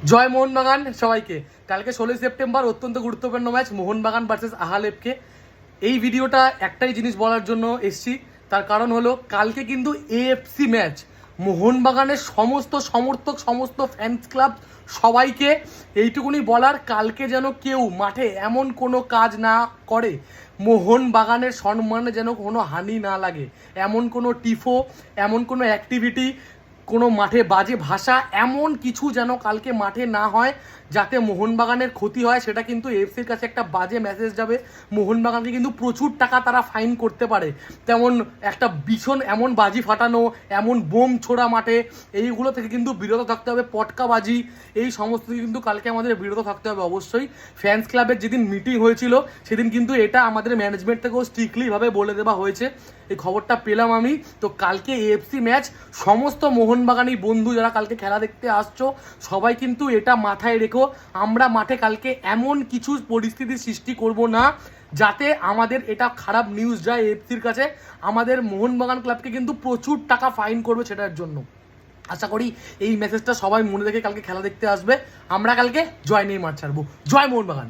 জয় মোহনবাগান সবাইকে। কালকে 16 সেপ্টেম্বর অত্যন্ত গুরুত্বপূর্ণ ম্যাচ মোহনবাগান ভার্সেস আহালেপকে। এই ভিডিওটা একটাই জিনিস বলার জন্য এসছি, তার কারণ হলো কালকে কিন্তু এএফসি ম্যাচ। মোহনবাগানের সমস্ত সমর্থক, সমস্ত ফ্যান্স ক্লাব সবাইকে এইটুকুনি বলার, কালকে যেন কেউ মাঠে এমন কোনো কাজ না করে মোহনবাগানের সম্মানে যেন কোনো হানি না লাগে। এমন কোনো টিফো, এমন কোনো অ্যাক্টিভিটি, কোনো মাঠে বাজে ভাষা, এমন কিছু যেন কালকে মাঠে না হয় যাতে মোহনবাগানের ক্ষতি হয়। সেটা কিন্তু এফসির কাছে একটা বাজে মেসেজ যাবে। মোহনবাগানকে কিন্তু প্রচুর টাকা তারা ফাইন করতে পারে। তেমন একটা ভীষণ এমন বাজি ফাটানো, এমন বোম ছোড়া মাঠে, এইগুলো থেকে কিন্তু বিরত থাকতে হবে। পটকাবাজি, এই সমস্ত থেকে কিন্তু কালকে আমাদের বিরত থাকতে হবে অবশ্যই। ফ্যান্স ক্লাবের যেদিন মিটিং হয়েছিল সেদিন কিন্তু এটা আমাদের ম্যানেজমেন্ট থেকেও স্ট্রিক্টলিভাবে বলে দেওয়া হয়েছে। এই খবরটা পেলাম আমি। তো কালকে এএফসি ম্যাচ, সমস্ত মোহনবাগানী বন্ধু যারা কালকে খেলা দেখতে আসছো সবাই কিন্তু এটা মাথায় রেখো, আমরা মাঠে কালকে এমন কিছু পরিস্থিতির সৃষ্টি করব না যাতে আমাদের এটা খারাপ নিউজ যায় এএফসির কাছে। আমাদের মোহনবাগান ক্লাবকে কিন্তু প্রচুর টাকা ফাইন করবে সেটার জন্য। আশা করি এই মেসেজটা সবাই মনে রেখে কালকে খেলা দেখতে আসবে। আমরা কালকে জয় নিয়ে মাঠ ছাড়বো। জয় মোহনবাগান।